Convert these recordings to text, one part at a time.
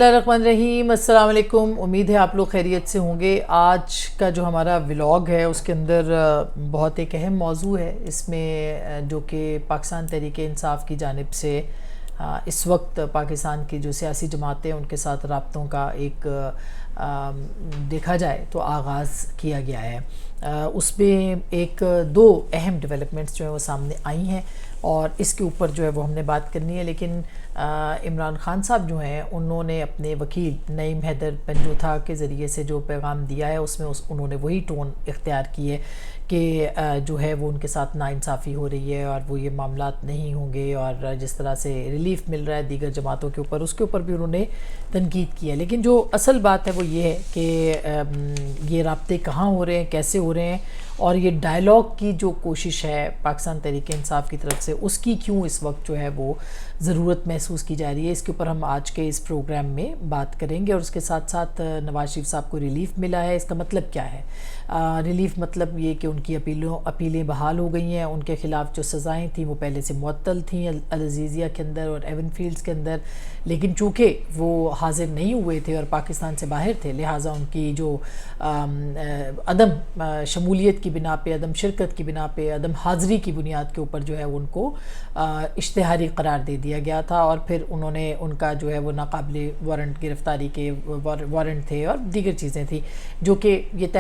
اللہ الرحمن الرحیم، السلام علیکم۔ امید ہے آپ لوگ خیریت سے ہوں گے۔ آج کا جو ہمارا ولاگ ہے اس کے اندر بہت ایک اہم موضوع ہے، اس میں جو کہ پاکستان تحریک انصاف کی جانب سے اس وقت پاکستان کی جو سیاسی جماعتیں ان کے ساتھ رابطوں کا ایک دیکھا جائے تو آغاز کیا گیا ہے۔ اس میں ایک دو اہم ڈیولپمنٹس جو ہیں وہ سامنے آئی ہیں اور اس کے اوپر جو ہے وہ ہم نے بات کرنی ہے، لیکن عمران خان صاحب جو ہیں انہوں نے اپنے وکیل نعیم حیدر پنجوتھا کے ذریعے سے جو پیغام دیا ہے اس میں انہوں نے وہی ٹون اختیار کی ہے کہ جو ہے وہ ان کے ساتھ ناانصافی ہو رہی ہے اور وہ یہ معاملات نہیں ہوں گے، اور جس طرح سے ریلیف مل رہا ہے دیگر جماعتوں کے اوپر اس کے اوپر بھی انہوں نے تنقید کی ہے۔ لیکن جو اصل بات ہے وہ یہ ہے کہ یہ رابطے کہاں ہو رہے ہیں، کیسے ہو رہے ہیں، اور یہ ڈائلاگ کی جو کوشش ہے پاکستان تحریک انصاف کی طرف سے اس کی کیوں اس وقت جو ہے وہ ضرورت محسوس کی جا رہی ہے، اس کے اوپر ہم آج کے اس پروگرام میں بات کریں گے۔ اور اس کے ساتھ ساتھ نواز شریف صاحب کو ریلیف ملا ہے، اس کا مطلب کیا ہے؟ ریلیف مطلب یہ کہ ان کی اپیلیں بحال ہو گئی ہیں، ان کے خلاف جو سزائیں تھیں وہ پہلے سے معطل تھیں العزیزیہ کے اندر اور ایون فیلڈز کے اندر، لیکن چونکہ وہ حاضر نہیں ہوئے تھے اور پاکستان سے باہر تھے، لہٰذا ان کی جو عدم شمولیت کی بنا پہ، عدم شرکت کی بنا پہ، عدم حاضری کی بنیاد کے اوپر جو ہے ان کو اشتہاری قرار دے دیا گیا تھا، اور پھر انہوں نے ان کا جو ہے وہ ناقابل وارنٹ گرفتاری کے وارنٹ تھے اور دیگر چیزیں تھیں جو کہ یہ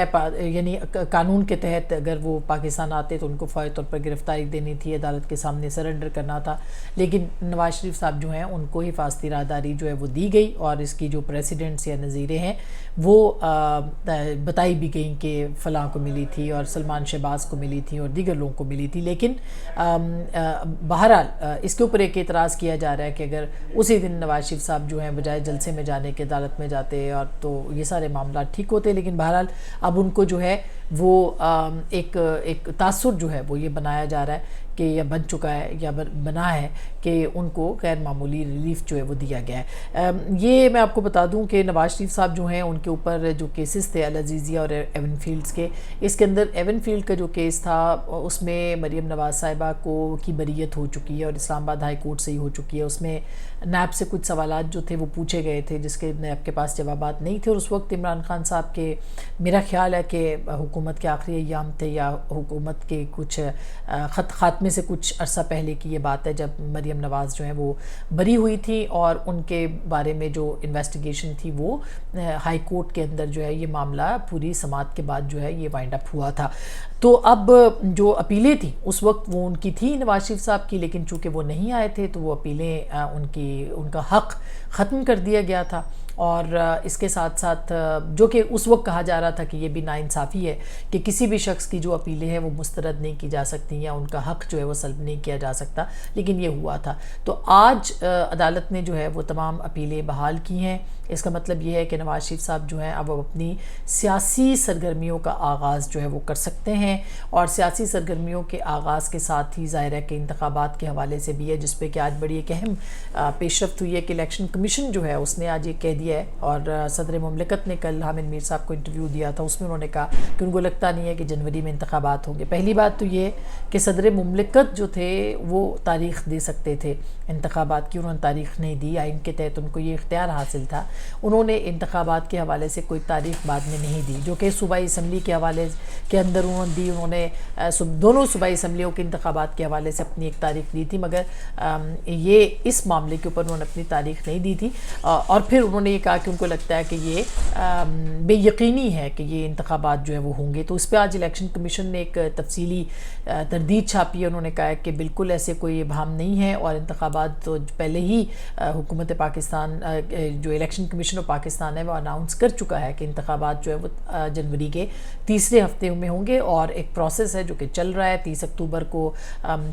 یعنی قانون کے تحت اگر وہ پاکستان آتے تو ان کو فوری طور پر گرفتاری دینی تھی، عدالت کے سامنے سرنڈر کرنا تھا، لیکن نواز شریف صاحب جو ہیں ان کو حفاظتی راہداری جو ہے وہ دی گئی، اور اس کی جو پریسیڈنٹس یا نظیریں ہیں وہ بتائی بھی گئیں کہ فلاں کو ملی تھی اور سلمان شہباز کو ملی تھی اور دیگر لوگوں کو ملی تھی۔ لیکن بہرحال اس کے اوپر ایک اعتراض کیا جا رہا ہے کہ اگر اسی دن نواز شریف صاحب جو ہیں بجائے جلسے میں جانے کے عدالت میں جاتے اور تو یہ سارے معاملات ٹھیک ہوتے، لیکن بہرحال اب ان کو جو ہے وہ ایک تاثر جو ہے وہ یہ بنایا جا رہا ہے کہ یا بن چکا ہے یا بنا ہے کہ ان کو غیر معمولی ریلیف جو ہے وہ دیا گیا ہے۔ یہ میں آپ کو بتا دوں کہ نواز شریف صاحب جو ہیں ان کے اوپر جو کیسز تھے العزیزیہ اور ایون فیلڈز کے، اس کے اندر ایون فیلڈ کا جو کیس تھا اس میں مریم نواز صاحبہ کی بریت ہو چکی ہے اور اسلام آباد ہائی کورٹ سے ہی ہو چکی ہے۔ اس میں نیب سے کچھ سوالات جو تھے وہ پوچھے گئے تھے جس کے نیب کے پاس جوابات نہیں تھے، اور اس وقت عمران خان صاحب کے میرا خیال ہے کہ حکومت کے آخری ایام تھے یا حکومت کے کچھ خاتمے سے کچھ عرصہ پہلے کی یہ بات ہے جب مریم نواز جو ہیں وہ بری ہوئی تھی اور ان کے بارے میں جو انویسٹیگیشن تھی وہ ہائی کورٹ کے اندر جو ہے یہ معاملہ پوری سماعت کے بعد جو ہے یہ وائنڈ اپ ہوا تھا۔ تو اب جو اپیلیں تھیں اس وقت وہ ان کی تھی نواز شریف صاحب کی، لیکن چونکہ وہ نہیں آئے تھے تو وہ اپیلیں ان کا حق ختم کر دیا گیا تھا، اور اس کے ساتھ ساتھ جو کہ اس وقت کہا جا رہا تھا کہ یہ بھی ناانصافی ہے کہ کسی بھی شخص کی جو اپیلیں ہیں وہ مسترد نہیں کی جا سکتی یا ان کا حق جو ہے وہ سلب نہیں کیا جا سکتا، لیکن یہ ہوا تھا۔ تو آج عدالت نے جو ہے وہ تمام اپیلیں بحال کی ہیں۔ اس کا مطلب یہ ہے کہ نواز شریف صاحب جو ہیں اب اپنی سیاسی سرگرمیوں کا آغاز جو ہے وہ کر سکتے ہیں، اور سیاسی سرگرمیوں کے آغاز کے ساتھ ہی ظاہر ہے کہ انتخابات کے حوالے سے بھی ہے، جس پہ کہ آج بڑی ایک اہم پیش رفت ہوئی ہے کہ الیکشن کمیشن جو ہے اس نے آج یہ کہہ دیا ہے، اور صدر مملکت نے کل حامد میر صاحب کو انٹرویو دیا تھا، اس میں انہوں نے کہا کہ ان کو لگتا نہیں ہے کہ جنوری میں انتخابات ہوں گے۔ پہلی بات تو یہ کہ صدر مملکت جو تھے وہ تاریخ دے سکتے تھے انتخابات کی، انہوں نے تاریخ نہیں دی، آئین کے تحت ان کو یہ اختیار حاصل تھا، انہوں نے انتخابات کے حوالے سے کوئی تاریخ بعد میں نہیں دی، جو کہ صوبائی اسمبلی کے حوالے کے اندر انہوں نے دی، انہوں نے دونوں صوبائی اسمبلیوں کے انتخابات کے حوالے سے اپنی ایک تاریخ دی تھی، مگر یہ اس معاملے کے اوپر انہوں نے اپنی تاریخ نہیں دی تھی، اور پھر انہوں نے یہ کہا کہ ان کو لگتا ہے کہ یہ بے یقینی ہے کہ یہ انتخابات جو ہے وہ ہوں گے۔ تو اس پہ آج الیکشن کمیشن نے ایک تفصیلی تردید چھاپی ہے، انہوں نے کہا ہے کہ بالکل ایسے کوئی ابہام نہیں ہے، اور انتخابات تو پہلے ہی حکومت پاکستان جو الیکشن کمیشن آف پاکستان ہے وہ اناؤنس کر چکا ہے کہ انتخابات جو ہے وہ جنوری کے تیسرے ہفتے میں ہوں گے، اور ایک پروسیس ہے جو کہ چل رہا ہے۔ 30 اکتوبر کو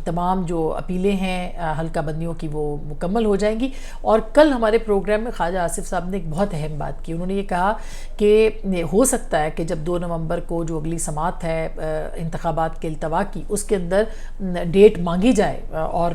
تمام جو اپیلیں ہیں حلقہ بندیوں کی وہ مکمل ہو جائیں گی، اور کل ہمارے پروگرام میں خواجہ آصف صاحب نے ایک بہت اہم بات کی، انہوں نے یہ کہا کہ ہو سکتا ہے کہ جب 2 نومبر کو جو اگلی سماعت ہے انتخابات کے التوا کی اس کے اندر ڈیٹ مانگی جائے، اور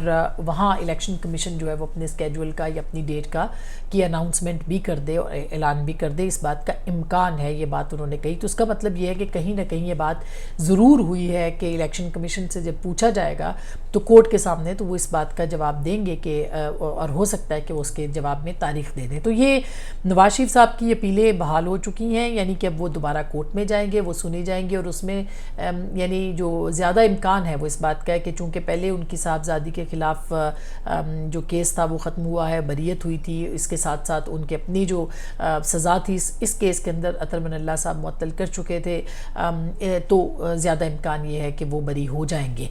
وہاں الیکشن کمیشن جو ہے وہ اپنے اسکیجول کا یا اپنی ڈیٹ کا کی اناؤنسمنٹ بھی کر دے اور اعلان بھی کر دے، اس بات کا امکان ہے، یہ بات انہوں نے کہی۔ تو اس کا مطلب یہ ہے کہ کہیں نہ کہیں یہ بات ضرور ہوئی ہے کہ الیکشن کمیشن سے جب پوچھا جائے گا تو کورٹ کے سامنے تو وہ اس بات کا جواب دیں گے کہ اور ہو سکتا ہے کہ وہ اس کے جواب میں تاریخ دے دیں۔ تو یہ نواز شریف صاحب کی اپیلیں بحال ہو چکی ہیں، یعنی کہ اب وہ دوبارہ کورٹ میں جائیں گے، وہ سنی جائیں گی، اور اس میں یعنی جو زیادہ امکان ہے وہ اس بات کا ہے کہ چونکہ پہلے ان کی صاحبزادی کے خلاف جو کیس تھا وہ ختم ہوا ہے، بریت ہوئی تھی، اس کے ساتھ ساتھ ان کے اپنی جو سزا تھی اس کیس کے اندر اطہر من اللہ صاحب معطل کر چکے تھے، تو زیادہ امکان یہ ہے کہ وہ بری ہو جائیں گے۔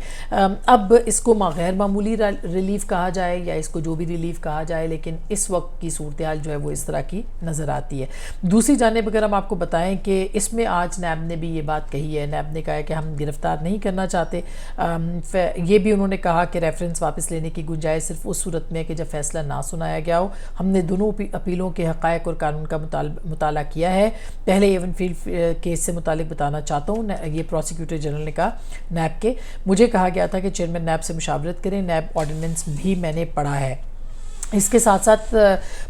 اب اس کو غیر معمولی ریلیف کہا جائے یا اس کو جو بھی ریلیف کہا جائے، لیکن اس وقت کی صورتحال جو ہے وہ اس طرح کی نظر آتی ہے۔ دوسری جانب اگر ہم آپ کو بتائیں کہ اس میں آج نیب نے بھی یہ بات کہی ہے، نیب نے کہا ہے کہ ہم گرفتار نہیں کرنا چاہتے، یہ بھی انہوں نے کہا کہ ریفرنس واپس لینے کی گنجائش صرف اس صورت میں کہ جب فیصلہ نہ سنایا گیا ہو۔ ہم نے دونوں اپیلوں کے حقائق اور قانون کا مطالعہ کیا ہے۔ پہلے ایون فیلڈ کیس سے متعلق بتانا چاہتا ہوں، یہ پروسیکیوٹر جنرل نے کہا نیب کے، مجھے کہا گیا تھا کہ چیئرمین نیب سے مشاورت کریں، نیب آرڈیننس بھی میں نے پڑھا ہے۔ اس کے ساتھ ساتھ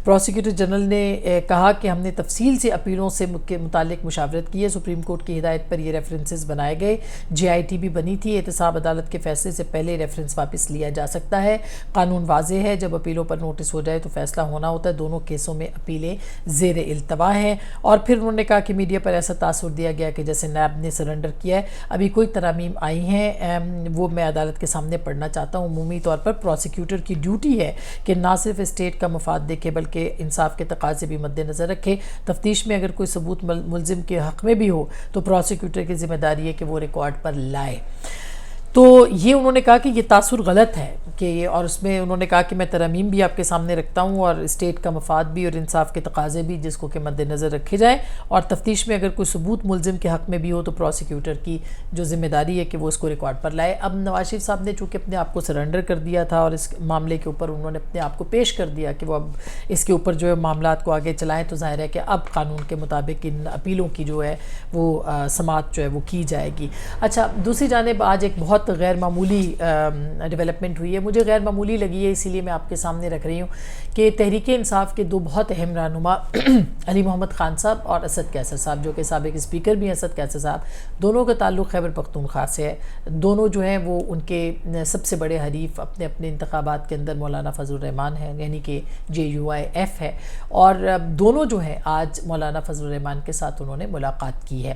پروسیکیوٹر جنرل نے کہا کہ ہم نے تفصیل سے اپیلوں سے متعلق مشاورت کی ہے، سپریم کورٹ کی ہدایت پر یہ ریفرنسز بنائے گئے، جے آئی ٹی بھی بنی تھی، احتساب عدالت کے فیصلے سے پہلے ریفرنس واپس لیا جا سکتا ہے، قانون واضح ہے، جب اپیلوں پر نوٹس ہو جائے تو فیصلہ ہونا ہوتا ہے، دونوں کیسوں میں اپیلیں زیر التوا ہیں۔ اور پھر انہوں نے کہا کہ میڈیا پر ایسا تاثر دیا گیا کہ جیسے نیب نے سرنڈر کیا ہے، ابھی کوئی ترامیم آئی ہیں وہ میں عدالت کے سامنے پڑھنا چاہتا ہوں۔ عمومی طور پر پروسیکیوٹر کی ڈیوٹی ہے کہ نہ صرف اسٹیٹ کا مفاد دیکھے بلکہ انصاف کے تقاضے بھی مد نظر رکھے، تفتیش میں اگر کوئی ثبوت ملزم کے حق میں بھی ہو تو پروسیکیوٹر کی ذمہ داری ہے کہ وہ ریکارڈ پر لائے۔ تو یہ انہوں نے کہا کہ یہ تاثر غلط ہے کہ، اور اس میں انہوں نے کہا کہ میں ترامیم بھی آپ کے سامنے رکھتا ہوں اور اسٹیٹ کا مفاد بھی اور انصاف کے تقاضے بھی جس کو کہ مد نظر رکھے جائیں، اور تفتیش میں اگر کوئی ثبوت ملزم کے حق میں بھی ہو تو پروسیکیوٹر کی جو ذمہ داری ہے کہ وہ اس کو ریکارڈ پر لائے۔ اب نواز شریف صاحب نے چونکہ اپنے آپ کو سرنڈر کر دیا تھا اور اس معاملے کے اوپر انہوں نے اپنے آپ کو پیش کر دیا کہ وہ اب اس کے اوپر جو ہے معاملات کو آگے چلائیں، تو ظاہر ہے کہ اب قانون کے مطابق ان اپیلوں کی جو ہے وہ سماعت جو ہے وہ کی جائے گی۔ اچھا، دوسری جانب آج ایک بہت غیر معمولی ڈیولپمنٹ ہوئی ہے، مجھے غیر معمولی لگی ہے، اسی لیے میں آپ کے سامنے رکھ رہی ہوں کہ تحریک انصاف کے دو بہت اہم رہنما علی محمد خان صاحب اور اسد کیسر صاحب، جو کہ سابق اسپیکر بھی ہیں اسد کیسر صاحب، دونوں کا تعلق خیبر پختونخوا سے ہے۔ دونوں جو ہیں وہ ان کے سب سے بڑے حریف اپنے اپنے انتخابات کے اندر مولانا فضل الرحمان ہیں، یعنی کہ JUIF ہے، اور دونوں جو ہیں آج مولانا فضل الرحمان کے ساتھ انہوں نے ملاقات کی ہے۔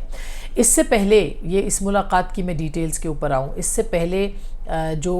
اس سے پہلے اس ملاقات کی میں ڈیٹیلز کے اوپر آؤں، اس سے پہلے جو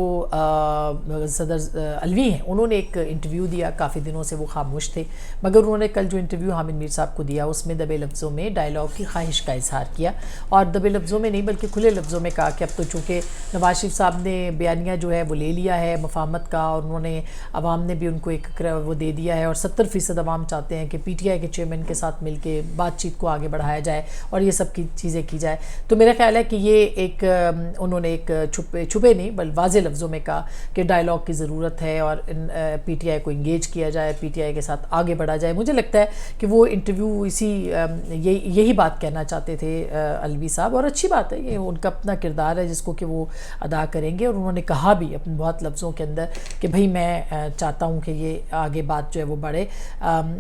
صدر علوی ہیں انہوں نے ایک انٹرویو دیا، کافی دنوں سے وہ خاموش تھے، مگر انہوں نے کل جو انٹرویو حامد میر صاحب کو دیا اس میں دبے لفظوں میں ڈائیلاگ کی خواہش کا اظہار کیا، اور دبے لفظوں میں نہیں بلکہ کھلے لفظوں میں کہا کہ اب تو چونکہ نواز شریف صاحب نے بیانیہ جو ہے وہ لے لیا ہے مفاہمت کا، اور انہوں نے عوام نے بھی ان کو ایک وہ دے دیا ہے، اور 70% عوام چاہتے ہیں کہ PTI کے چیئرمین کے ساتھ مل کے بات چیت کو آگے بڑھایا جائے اور یہ سب کی چیزیں کی جائے۔ تو میرا خیال ہے کہ یہ ایک انہوں نے ایک چھپے نہیں بل واضح لفظوں میں کہا کہ ڈائیلاگ کی ضرورت ہے اور PTI کو انگیج کیا جائے، PTI کے ساتھ آگے بڑھا جائے۔ مجھے لگتا ہے کہ وہ انٹرویو یہی بات کہنا چاہتے تھے علوی صاحب، اور اچھی بات ہے، یہ ان کا اپنا کردار ہے جس کو کہ وہ ادا کریں گے، اور انہوں نے کہا بھی اپنے بہت لفظوں کے اندر کہ بھئی میں چاہتا ہوں کہ یہ آگے بات جو ہے وہ بڑھے،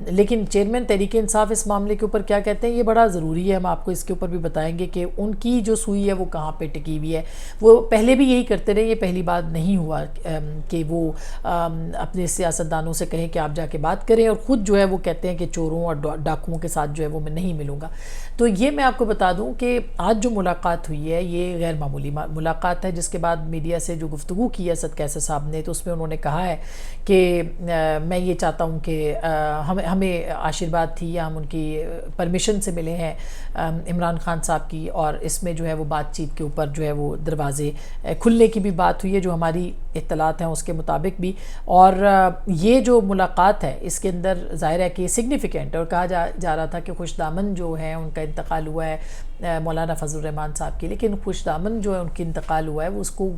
لیکن چیئرمین تحریک انصاف اس معاملے کے اوپر کیا کہتے ہیں یہ بڑا ضروری ہے، ہم آپ کو اس کے اوپر بھی بتائیں گے کہ ان کی جو سوئی ہے وہ کہاں پہ ٹکی ہوئی ہے۔ وہ پہلے بھی یہی کرتے رہے، یہ پہلی بات نہیں ہوا کہ وہ اپنے سیاستدانوں سے کہیں کہ آپ جا کے بات کریں، اور خود جو ہے وہ کہتے ہیں کہ چوروں اور ڈاکوؤں کے ساتھ جو ہے وہ میں نہیں ملوں گا۔ تو یہ میں آپ کو بتا دوں کہ آج جو ملاقات ہوئی ہے یہ غیر معمولی ملاقات ہے، جس کے بعد میڈیا سے جو گفتگو کی ہے اسد کیسر صاحب نے، تو اس میں انہوں نے کہا ہے کہ میں یہ چاہتا ہوں کہ ہمیں آشیرواد تھی یا ہم ان کی پرمیشن سے ملے ہیں عمران خان صاحب کی، اور اس میں جو ہے وہ بات چیت کے اوپر جو ہے وہ دروازے کھلنے کی بھی بات ہوئی ہے جو ہماری اطلاعات ہیں اس کے مطابق بھی، اور یہ جو ملاقات ہے اس کے اندر ظاہر ہے کہ سگنیفیکنٹ، اور کہا جا رہا تھا کہ خوش دامن جو ہیں ان کا انتقال ہوا ہے مولانا فضل الرحمان صاحب کی، لیکن خوش دامن جو ہے ان کی انتقال ہوا ہے وہ اس کو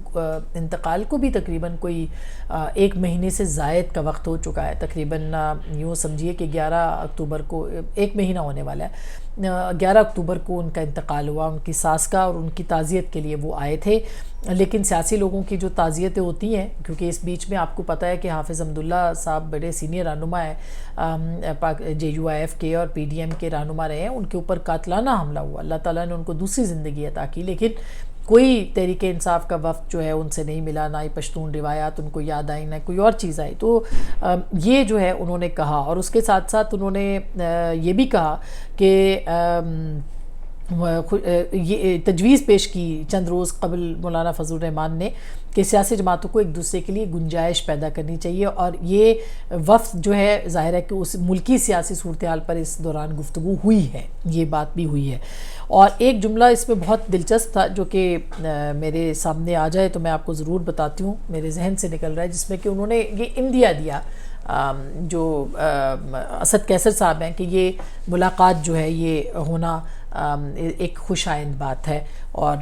انتقال کو بھی تقریباً کوئی 1 مہینے سے زائد کا وقت ہو چکا ہے، تقریباً یوں سمجھیے کہ 11 اکتوبر کو 1 مہینہ ہونے والا ہے، 11 اکتوبر کو ان کا انتقال ہوا، ان کی ساس کا، اور ان کی تعزیت کے لیے وہ آئے تھے۔ لیکن سیاسی لوگوں کی جو تعزیتیں ہوتی ہیں، کیونکہ اس بیچ میں آپ کو پتہ ہے کہ حافظ حمداللہ صاحب بڑے سینئر رہنما ہیں JUIF کے اور PDM کے رہنما رہے ہیں، ان کے اوپر قاتلانہ حملہ ہوا، اللہ تعالیٰ نے ان کو دوسری زندگی عطا کی، لیکن کوئی تحریک انصاف کا وفد جو ہے ان سے نہیں ملا، نہ ہی پشتون روایات ان کو یاد آئی، نہ کوئی اور چیز آئی. تو یہ جو ہے انہوں نے کہا، اور اس کے ساتھ ساتھ انہوں نے یہ بھی کہا کہ یہ تجویز پیش کی چند روز قبل مولانا فضل الرحمان نے کہ سیاسی جماعتوں کو ایک دوسرے کے لیے گنجائش پیدا کرنی چاہیے، اور یہ وفد جو ہے ظاہر ہے کہ اس ملکی سیاسی صورتحال پر اس دوران گفتگو ہوئی ہے، یہ بات بھی ہوئی ہے. اور ایک جملہ اس میں بہت دلچسپ تھا جو کہ میرے سامنے آ جائے تو میں آپ کو ضرور بتاتی ہوں، میرے ذہن سے نکل رہا ہے، جس میں کہ انہوں نے یہ اندیا دیا جو اسد کیسر صاحب ہیں کہ یہ ملاقات جو ہے یہ ہونا ایک خوش آئند بات ہے اور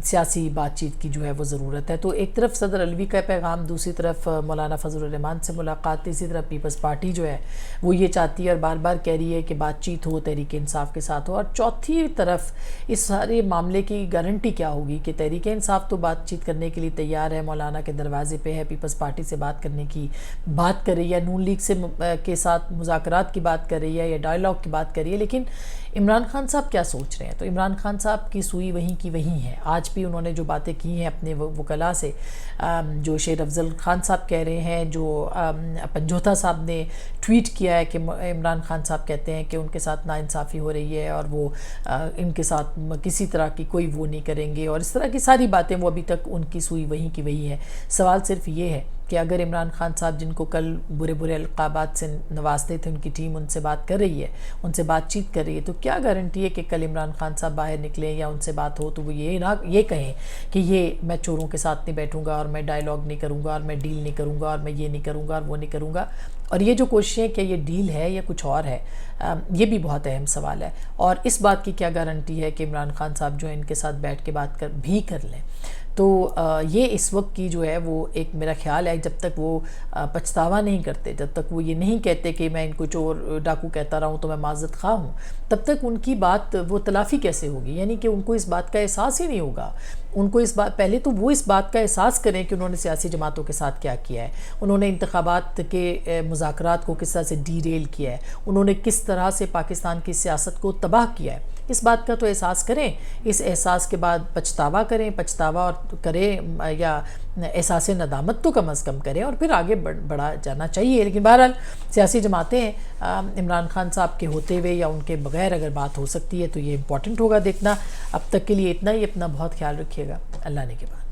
سیاسی بات چیت کی جو ہے وہ ضرورت ہے. تو ایک طرف صدر علوی کا پیغام، دوسری طرف مولانا فضل الرحمان سے ملاقات، تیسری طرف پیپلز پارٹی جو ہے وہ یہ چاہتی ہے اور بار بار کہہ رہی ہے کہ بات چیت ہو، تحریک انصاف کے ساتھ ہو، اور چوتھی طرف اس سارے معاملے کی گارنٹی کیا ہوگی کہ تحریک انصاف تو بات چیت کرنے کے لیے تیار ہے، مولانا کے دروازے پہ ہے، پیپلز پارٹی سے بات کرنے کی بات کر رہی ہے، نون لیگ سے کے ساتھ مذاکرات کی بات کر رہی ہے یا ڈائیلاگ کی بات کر رہی ہے، لیکن عمران خان صاحب کیا سوچ رہے ہیں؟ تو عمران خان صاحب کی سوئی وہیں کی وہیں ہے. آج بھی انہوں نے جو باتیں کی ہیں اپنے وکلاء سے، جو شیر افضل خان صاحب کہہ رہے ہیں، جو پنجوتا صاحب نے ٹویٹ کیا ہے کہ عمران خان صاحب کہتے ہیں کہ ان کے ساتھ ناانصافی ہو رہی ہے اور وہ ان کے ساتھ کسی طرح کی کوئی وہ نہیں کریں گے، اور اس طرح کی ساری باتیں، وہ ابھی تک ان کی سوئی وہیں کی وہیں ہے. سوال صرف یہ ہے کہ اگر عمران خان صاحب جن کو کل برے برے القابات سے نوازتے تھے، ان کی ٹیم ان سے بات کر رہی ہے، ان سے بات چیت کر رہی ہے، تو کیا گارنٹی ہے کہ کل عمران خان صاحب باہر نکلیں یا ان سے بات ہو تو وہ یہ کہیں کہ میں چوروں کے ساتھ نہیں بیٹھوں گا اور میں ڈائیلاگ نہیں کروں گا اور میں ڈیل نہیں کروں گا اور میں یہ نہیں کروں گا اور وہ نہیں کروں گا. اور یہ جو کوششیں کہ یہ ڈیل ہے یا کچھ اور ہے، یہ بھی بہت اہم سوال ہے. اور اس بات کی کیا گارنٹی ہے کہ عمران خان صاحب جو ہے ان کے ساتھ بیٹھ کے بات کر لیں. تو یہ اس وقت کی جو ہے وہ ایک میرا خیال ہے، جب تک وہ پچھتاوا نہیں کرتے، جب تک وہ یہ نہیں کہتے کہ میں ان کو چور ڈاکو کہتا رہا ہوں تو میں معذرت خواہ ہوں، تب تک ان کی بات وہ تلافی کیسے ہوگی؟ یعنی کہ ان کو اس بات کا احساس ہی نہیں ہوگا. ان کو پہلے تو وہ اس بات کا احساس کریں کہ انہوں نے سیاسی جماعتوں کے ساتھ کیا کیا ہے، انہوں نے انتخابات کے مذاکرات کو کس طرح سے ڈی ریل کیا ہے، انہوں نے کس طرح سے پاکستان کی سیاست کو تباہ کیا ہے. اس بات کا تو احساس کریں، اس احساس کے بعد پچھتاوا کریں یا احساس ندامت تو کم از کم کریں اور پھر آگے بڑھا جانا چاہیے. لیکن بہرحال سیاسی جماعتیں عمران خان صاحب کے ہوتے ہوئے یا ان کے بغیر اگر بات ہو سکتی ہے تو یہ امپورٹنٹ ہوگا دیکھنا. اب تک کے لیے اتنا ہی. اپنا بہت خیال رکھیے گا. اللہ نے کے بعد.